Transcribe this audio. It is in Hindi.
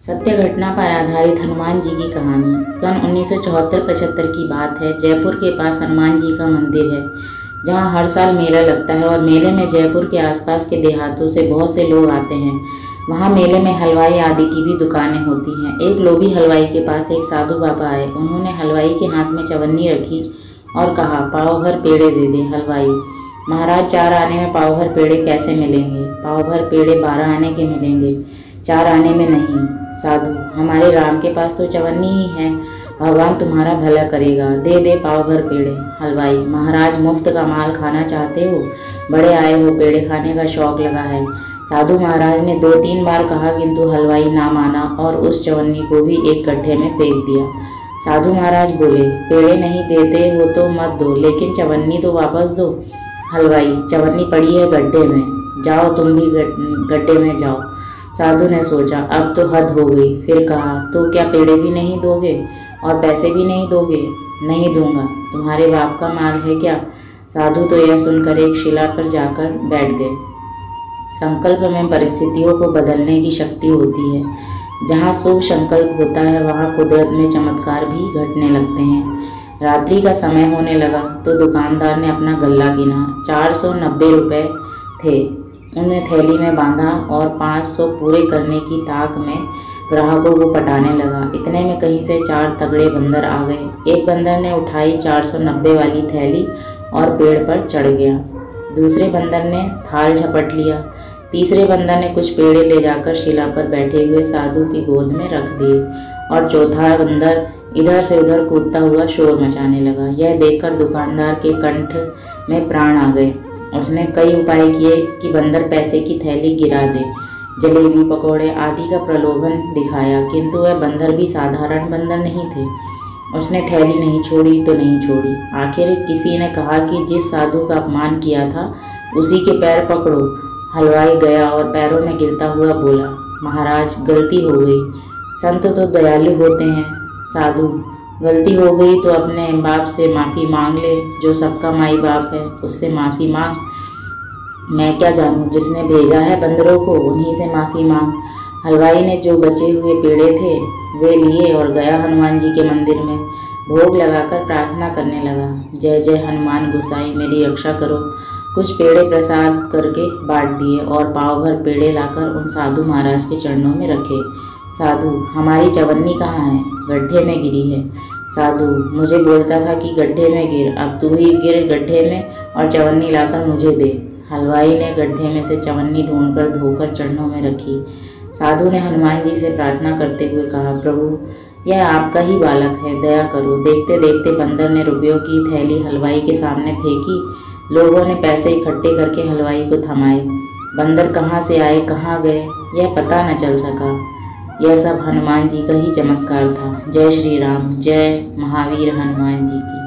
सत्य घटना पर आधारित हनुमान जी की कहानी। सन 1974-75 की बात है। जयपुर के पास हनुमान जी का मंदिर है, जहां हर साल मेला लगता है और मेले में जयपुर के आसपास के देहातों से बहुत से लोग आते हैं। वहां मेले में हलवाई आदि की भी दुकानें होती हैं। एक लोभी हलवाई के पास एक साधु बाबा आए। उन्होंने हलवाई के हाथ में चवन्नी रखी और कहा, पाव भर पेड़े दे दे। हलवाई, महाराज 4 आने में पाव भर पेड़े कैसे मिलेंगे? पाव भर पेड़े 12 आने के मिलेंगे, 4 आने में नहीं। साधु, हमारे राम के पास तो चवन्नी ही है, भगवान तुम्हारा भला करेगा, दे दे पाव भर पेड़े। हलवाई, महाराज मुफ्त का माल खाना चाहते हो? बड़े आए हो, पेड़े खाने का शौक लगा है। साधु महाराज ने 2-3 बार कहा, किंतु हलवाई ना माना और उस चवन्नी को भी एक गड्ढे में फेंक दिया। साधु महाराज बोले, पेड़े नहीं देते हो तो मत दो, लेकिन चवन्नी तो वापस दो। हलवाई, चवन्नी पड़ी है गड्ढे में, जाओ तुम भी गड्ढे में जाओ। साधु ने सोचा, अब तो हद हो गई। फिर कहा, तो क्या पेड़े भी नहीं दोगे और पैसे भी नहीं दोगे? नहीं दूंगा, तुम्हारे बाप का माल है क्या? साधु तो यह सुनकर एक शिला पर जाकर बैठ गए। संकल्प में परिस्थितियों को बदलने की शक्ति होती है। जहाँ शुभ संकल्प होता है, वहाँ कुदरत में चमत्कार भी घटने लगते हैं। रात्रि का समय होने लगा तो दुकानदार ने अपना गल्ला गिना। 490 रुपये थे। उन्हें थैली में बांधा और 500 पूरे करने की ताक में ग्राहकों को पटाने लगा। इतने में कहीं से 4 तगड़े बंदर आ गए। एक बंदर ने उठाई 490 वाली थैली और पेड़ पर चढ़ गया। दूसरे बंदर ने थाल झपट लिया। तीसरे बंदर ने कुछ पेड़े ले जाकर शिला पर बैठे हुए साधु की गोद में रख दिए और चौथा बंदर इधर से उधर कूदता हुआ शोर मचाने लगा। यह देखकर दुकानदार के कंठ में प्राण आ गए। उसने कई उपाय किए कि बंदर पैसे की थैली गिरा दे, जलेबी पकौड़े आदि का प्रलोभन दिखाया, किंतु वह बंदर भी साधारण बंदर नहीं थे। उसने थैली नहीं छोड़ी तो नहीं छोड़ी। आखिर किसी ने कहा कि जिस साधु का अपमान किया था उसी के पैर पकड़ो। हलवाई गया और पैरों में गिरता हुआ बोला, महाराज गलती हो गई। संत तो दयालु होते हैं। साधु, गलती हो गई तो अपने बाप से माफ़ी मांग ले, जो सबका माई बाप है, उससे माफ़ी मांग। मैं क्या जानूं, जिसने भेजा है बंदरों को उन्हीं से माफ़ी मांग। हलवाई ने जो बचे हुए पेड़े थे वे लिए और गया हनुमान जी के मंदिर में। भोग लगाकर प्रार्थना करने लगा, जय जय हनुमान गोसाई, मेरी रक्षा करो। कुछ पेड़े प्रसाद करके बांट दिए और पाव भर पेड़े लाकर उन साधु महाराज के चरणों में रखे। साधु, हमारी चवन्नी कहाँ है? गड्ढे में गिरी है। साधु, मुझे बोलता था कि गड्ढे में गिर, अब तू ही गिर गड्ढे में और चवन्नी लाकर मुझे दे। हलवाई ने गड्ढे में से चवन्नी ढूंढकर धोकर चरणों में रखी। साधु ने हनुमान जी से प्रार्थना करते हुए कहा, प्रभु यह आपका ही बालक है, दया करो। देखते देखते बंदर ने रुपयों की थैली हलवाई के सामने फेंकी। लोगों ने पैसे इकट्ठे करके हलवाई को थमाए। बंदर कहाँ से आए, कहाँ गए, यह पता न चल सका। यह सब हनुमान जी का ही चमत्कार था। जय श्री राम, जय महावीर हनुमान जी की।